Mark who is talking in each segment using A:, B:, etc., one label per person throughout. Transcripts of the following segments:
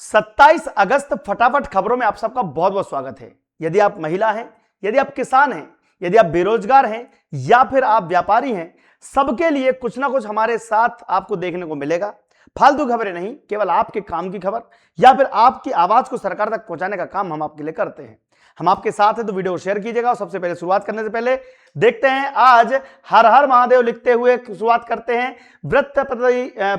A: 27 अगस्त फटाफट खबरों में आप सबका बहुत बहुत स्वागत है। यदि आप महिला हैं, यदि आप किसान हैं, यदि आप बेरोजगार हैं या फिर आप व्यापारी हैं, सबके लिए कुछ ना कुछ हमारे साथ आपको देखने को मिलेगा। फालतू खबरें नहीं, केवल आपके काम की खबर या फिर आपकी आवाज को सरकार तक पहुंचाने का काम हम आपके लिए करते हैं। हम आपके साथ हैं तो वीडियो शेयर कीजिएगा। और सबसे पहले शुरुआत करने से पहले देखते हैं आज हर हर महादेव लिखते हुए शुरुआत करते हैं। व्रत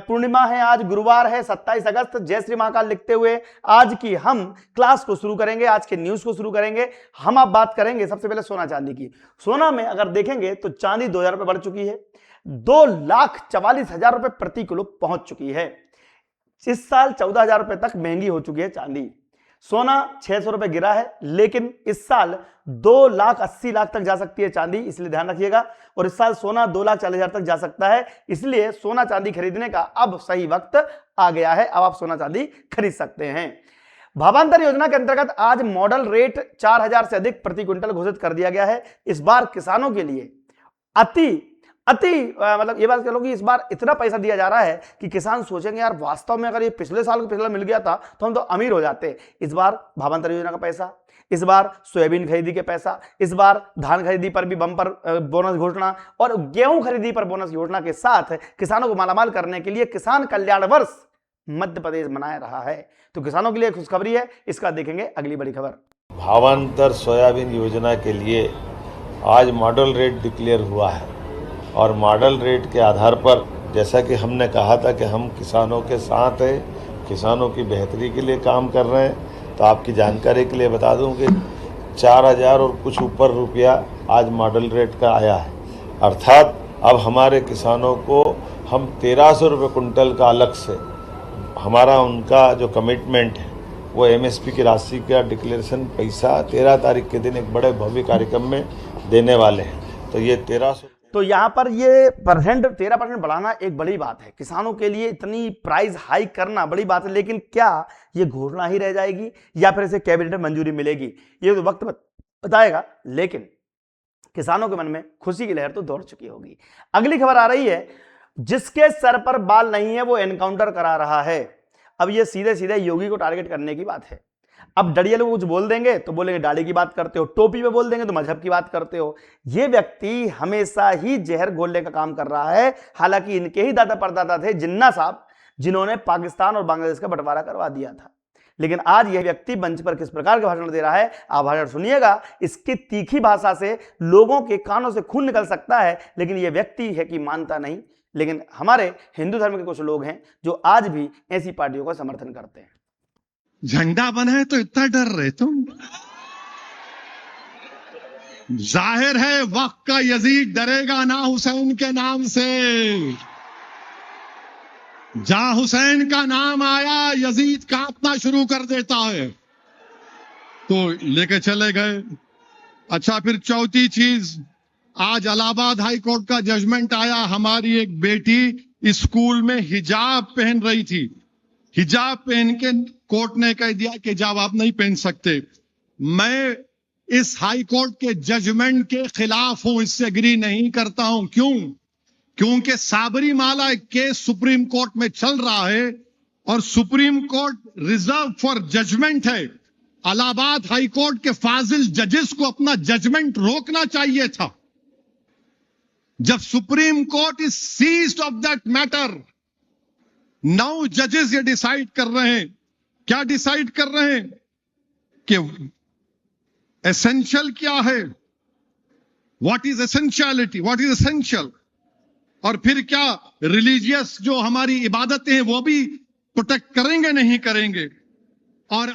A: पूर्णिमा है, आज गुरुवार है 27 अगस्त। जय श्री महाकाल लिखते हुए आज की हम क्लास को शुरू करेंगे, आज के न्यूज को शुरू करेंगे। हम आप बात करेंगे सबसे पहले सोना चांदी की। सोना में अगर देखेंगे तो चांदी 2000 रुपए बढ़ चुकी है, 2,44,000 रुपए प्रति किलो पहुंच चुकी है। इस साल 14,000 रुपए तक महंगी हो चुकी है चांदी। सोना 600 रुपए गिरा है, लेकिन इस साल 2,80,00,000 तक जा सकती है चांदी, इसलिए ध्यान रखिएगा। और इस साल सोना 2,40,000 तक जा सकता है, इसलिए सोना चांदी खरीदने का अब सही वक्त आ गया है। अब आप सोना चांदी खरीद सकते हैं। भावांतर योजना के अंतर्गत आज मॉडल रेट 4,000 से अधिक प्रति क्विंटल घोषित कर दिया गया है। इस बार किसानों के लिए मतलब ये बात कह लो कि इस बार इतना पैसा दिया जा रहा है कि किसान सोचेंगे यार वास्तव में अगर ये पिछले साल पिछला मिल गया था तो हम तो अमीर हो जाते। इस बार भावांतर योजना का पैसा, इस बार सोयाबीन खरीदी के पैसा, इस बार धान खरीदी पर भी बम्पर बोनस घोषणा और गेहूं खरीदी पर बोनस घोषणा के साथ किसानों को मालामाल करने के लिए किसान कल्याण वर्ष मध्य प्रदेश मनाया रहा है। तो किसानों के लिए खुशखबरी है, इसका देखेंगे अगली बड़ी खबर।
B: भावांतर सोयाबीन योजना के लिए आज मॉडल रेट डिक्लेयर हुआ है और मॉडल रेट के आधार पर जैसा कि हमने कहा था कि हम किसानों के साथ हैं, किसानों की बेहतरी के लिए काम कर रहे हैं। तो आपकी जानकारी के लिए बता दूं कि 4,000 और कुछ ऊपर रुपया आज मॉडल रेट का आया है। अर्थात अब हमारे किसानों को हम 1,300 रुपये कुंटल का अलग से हमारा उनका जो कमिटमेंट है वो MSP की राशि का डिक्लेरेशन पैसा 13 तारीख के दिन एक बड़े भव्य कार्यक्रम में देने वाले हैं। तो ये 1300
A: तो यहां पर ये 13% बढ़ाना एक बड़ी बात है। किसानों के लिए इतनी प्राइस हाइक करना बड़ी बात है, लेकिन क्या ये घोषणा ही रह जाएगी या फिर इसे कैबिनेट में मंजूरी मिलेगी, ये तो वक्त बताएगा। लेकिन किसानों के मन में खुशी की लहर तो दौड़ चुकी होगी। अगली खबर आ रही है, जिसके सर पर बाल नहीं है वो एनकाउंटर करा रहा है। अब ये सीधे सीधे योगी को टारगेट करने की बात है। अब डड़िया लोग कुछ बोल देंगे तो बोलेंगे दाढ़ी की बात करते हो, टोपी पे बोल देंगे तो मजहब की बात करते हो। ये व्यक्ति हमेशा ही जहर घोलने का काम कर रहा है। हालांकि इनके ही दादा परदादा थे जिन्ना साहब, जिन्होंने पाकिस्तान और बांग्लादेश का बंटवारा करवा दिया था। लेकिन आज यह व्यक्ति मंच पर किस प्रकार के भाषण दे रहा है, आप भाषण सुनिएगा। इसकी तीखी भाषा से लोगों के कानों से खून निकल सकता है, लेकिन यह व्यक्ति है कि मानता नहीं। लेकिन हमारे हिंदू धर्म के कुछ लोग हैं जो आज भी ऐसी पार्टियों का समर्थन करते हैं।
C: झंडा बना है तो इतना डर रहे तुम? जाहिर है वक्त का यजीद डरेगा ना हुसैन के नाम से। जहां हुसैन का नाम आया यजीद कांपना शुरू कर देता है। तो लेके चले गए। अच्छा, फिर चौथी चीज, आज इलाहाबाद हाई कोर्ट का जजमेंट आया। हमारी एक बेटी स्कूल में हिजाब पहन रही थी, हिजाब पहन के कोर्ट ने कह दिया कि हिजाब आप नहीं पहन सकते। मैं इस हाई कोर्ट के जजमेंट के खिलाफ हूं, इससे एग्री नहीं करता हूं। क्यों? क्योंकि साबरीमाला केस सुप्रीम कोर्ट में चल रहा है और Supreme Court reserve for judgment है। इलाहाबाद हाई कोर्ट के फाजिल जजेस को अपना जजमेंट रोकना चाहिए था। जब Supreme Court is seized of that matter, 9 जजेस ये डिसाइड कर रहे हैं। क्या डिसाइड कर रहे हैं? कि एसेंशियल क्या है, what is essentiality, what is essential, और फिर क्या रिलीजियस जो हमारी इबादतें हैं वो भी प्रोटेक्ट करेंगे नहीं करेंगे। और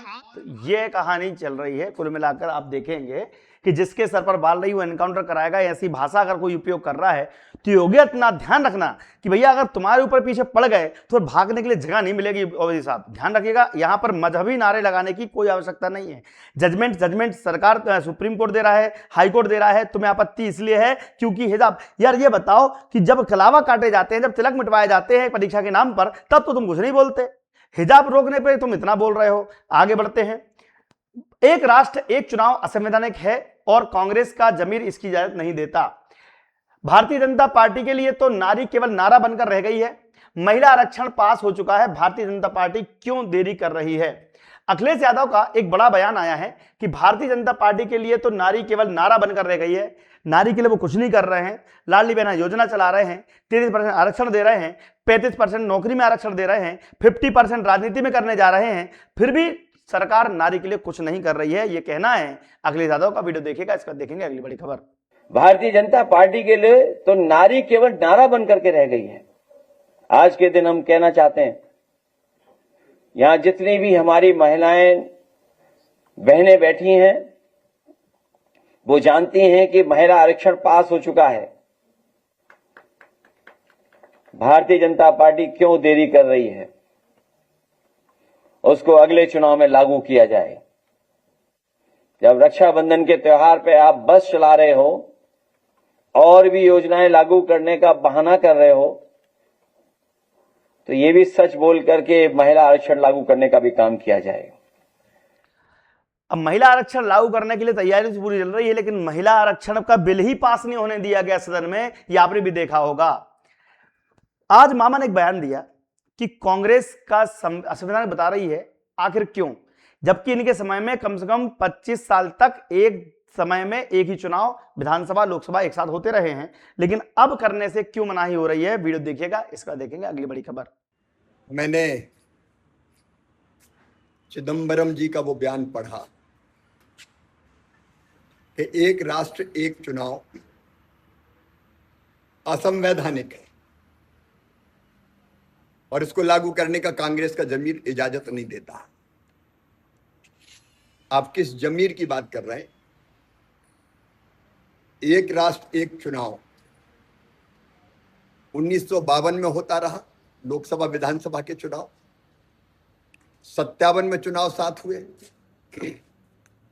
A: ये कहानी चल रही है। कुल मिलाकर आप देखेंगे कि जिसके सर पर बाल नहीं वो एनकाउंटर कराएगा। ऐसी भाषा अगर कोई उपयोग कर रहा है तो योगी इतना ध्यान रखना कि भैया अगर तुम्हारे ऊपर पीछे पड़ गए तो भागने के लिए जगह नहीं मिलेगी। ओवैसी साहब ध्यान रखिएगा, यहां पर मजहबी नारे लगाने की कोई आवश्यकता नहीं है। जजमेंट सरकार सुप्रीम कोर्ट दे रहा है, हाई कोर्ट दे रहा है। तुम्हें आपत्ति इसलिए है क्योंकि हिजाब। यार ये बताओ कि जब कलावा काटे जाते हैं, जब तिलक मिटवाए जाते हैं परीक्षा के नाम पर, तब तो तुम कुछ नहीं बोलते। हिजाब रोकने पर तुम इतना बोल रहे हो। आगे बढ़ते हैं। एक राष्ट्र एक चुनाव असंवैधानिक है और कांग्रेस का जमीर इसकी इजाजत नहीं देता। भारतीय जनता पार्टी के लिए तो नारी केवल नारा बनकर रह गई है। महिला आरक्षण पास हो चुका है, भारतीय जनता पार्टी क्यों देरी कर रही है। अखिलेश यादव का एक बड़ा बयान आया है कि भारतीय जनता पार्टी के लिए तो नारी केवल नारा बनकर रह गई है, नारी के लिए वो कुछ नहीं कर रहे हैं। लाडली बहना योजना चला रहे हैं, 33% आरक्षण दे रहे हैं, 35% नौकरी में आरक्षण दे रहे हैं, 50% राजनीति में करने जा रहे हैं, फिर भी सरकार नारी के लिए कुछ नहीं कर रही है, ये कहना है अखिलेश यादव का। वीडियो देखेगा, इसका देखेंगे अगली बड़ी खबर।
D: भारतीय जनता पार्टी के लिए तो नारी केवल नारा बन करके रह गई है। आज के दिन हम कहना चाहते हैं, यहां जितनी भी हमारी महिलाएं बहनें बैठी हैं वो जानती हैं कि महिला आरक्षण पास हो चुका है। भारतीय जनता पार्टी क्यों देरी कर रही है, उसको अगले चुनाव में लागू किया जाए। जब रक्षाबंधन के त्योहार पे आप बस चला रहे हो और भी योजनाएं लागू करने का बहाना कर रहे हो, तो ये भी सच बोल करके महिला आरक्षण लागू करने का भी काम किया जाए।
A: अब महिला आरक्षण लागू करने के लिए तैयारी तो पूरी चल रही है, लेकिन महिला आरक्षण का बिल ही पास नहीं होने दिया गया सदन में, ये आपने भी देखा होगा। आज मामा ने एक बयान दिया कि कांग्रेस का संविधान बता रही है, आखिर क्यों, जबकि इनके समय में कम से कम 25 साल तक एक समय में एक ही चुनाव विधानसभा लोकसभा एक साथ होते रहे हैं, लेकिन अब करने से क्यों मनाही हो रही है। वीडियो देखिएगा, इसका देखेंगे अगली बड़ी खबर।
E: मैंने चिदंबरम जी का वो बयान पढ़ा कि एक राष्ट्र एक चुनाव असंवैधानिक है और इसको लागू करने का कांग्रेस का जमीर इजाजत नहीं देता। आप किस जमीर की बात कर रहे हैं? एक राष्ट्र एक चुनाव 1952 में होता रहा, लोकसभा विधानसभा के चुनाव। 57 में चुनाव साथ हुए,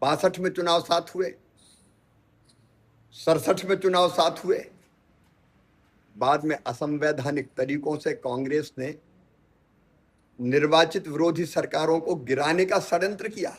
E: 62 में चुनाव साथ हुए, 67 में चुनाव साथ हुए। बाद में असंवैधानिक तरीकों से कांग्रेस ने निर्वाचित विरोधी सरकारों को गिराने का षड्यंत्र किया।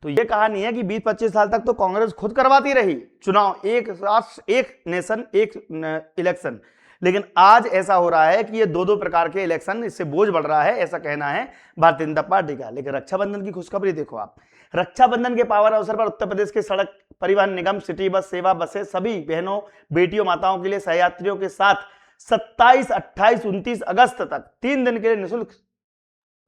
A: तो ये कहानी है कि 20-25 साल तक तो कांग्रेस खुद करवाती रही चुनाव, एक राष्ट्र एक नेशन एक इलेक्शन, लेकिन आज ऐसा हो रहा है कि ये दो प्रकार के इलेक्शन, इससे बोझ बढ़ रहा है, ऐसा कहना है भारतीय जनता पार्टी का। लेकिन रक्षाबंधन की खुशखबरी देखो आप। रक्षाबंधन के पावन अवसर पर उत्तर प्रदेश के सड़क परिवहन निगम, सिटी बस सेवा बसें सभी बहनों बेटियों माताओं के लिए सहयात्रियों के साथ 27, 28, 29 अगस्त तक 3 दिन के लिए निःशुल्क,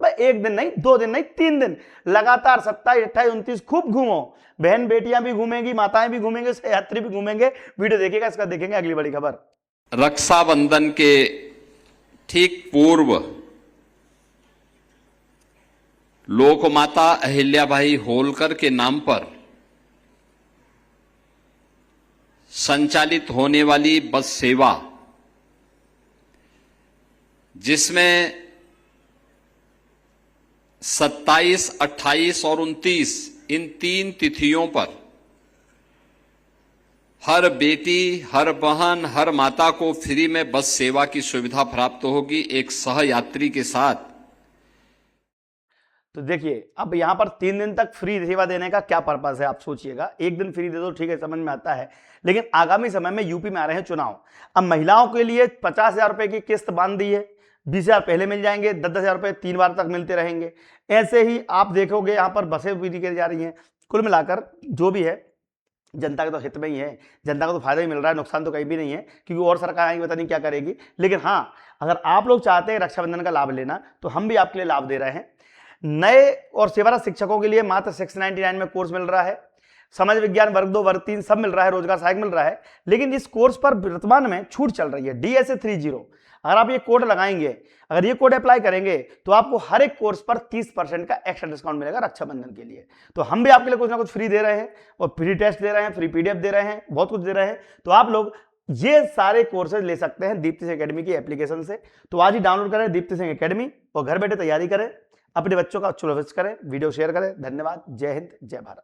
A: एक दिन नहीं, 2 दिन नहीं, 3 दिन लगातार 27, 28, 29 खूब घूमो। बहन बेटियां भी घूमेंगी, माताएं भी घूमेंगे, सहयात्री भी घूमेंगे। वीडियो देखिएगा, इसका देखेंगे अगली बड़ी खबर।
F: रक्षाबंधन के ठीक पूर्व लोकमाता अहिल्याबाई होलकर के नाम पर संचालित होने वाली बस सेवा, जिसमें 27, 28 और 29 इन 3 तिथियों पर हर बेटी, हर बहन, हर माता को फ्री में बस सेवा की सुविधा प्राप्त होगी, एक सहयात्री के साथ।
A: तो देखिए, अब यहां पर 3 दिन तक फ्री सेवा देने का क्या पर्पस है, आप सोचिएगा। एक दिन फ्री दे दो, ठीक है, समझ में आता है, लेकिन आगामी समय में यूपी में आ रहे हैं चुनाव। अब महिलाओं के लिए 50,000 रुपए की किस्त बांध दी है, 20,000 पहले मिल जाएंगे, 10,000 रुपए 3 बार तक मिलते रहेंगे। ऐसे ही आप देखोगे यहाँ पर बसें भी निकल जा रही हैं। कुल मिलाकर जो भी है जनता के तो हित में ही है, जनता को तो फायदा ही मिल रहा है, नुकसान तो कहीं भी नहीं है, क्योंकि और सरकार आएंगी पता नहीं क्या करेगी। लेकिन हाँ, अगर आप लोग चाहते हैं रक्षाबंधन का लाभ लेना, तो हम भी आपके लिए लाभ दे रहे हैं। नए और सेवारत शिक्षकों के लिए मात्र 699 में कोर्स मिल रहा है। समाज विज्ञान वर्ग 2 वर्ग 3 सब मिल रहा है, रोजगार सहायक मिल रहा है। लेकिन इस कोर्स पर वर्तमान में छूट चल रही है, DSA 30। अगर आप ये कोड लगाएंगे, अगर ये कोड अप्लाई करेंगे, तो आपको हर एक कोर्स पर 30% का एक्स्ट्रा डिस्काउंट मिलेगा रक्षाबंधन के लिए। तो हम भी आपके लिए कुछ ना कुछ फ्री दे रहे हैं, और फ्री टेस्ट दे रहे हैं, फ्री PDF दे रहे हैं, बहुत कुछ दे रहे हैं। तो आप लोग ये सारे कोर्सेज ले सकते हैं दीप्ति सिंह एकेडमी की एप्लीकेशन से। तो आज ही डाउनलोड करें दीप्ति सिंह एकेडमी और घर बैठे तैयारी करें, अपने बच्चों का अच्छा भविष्य करें। वीडियो शेयर करें। धन्यवाद। जय हिंद, जय भारत।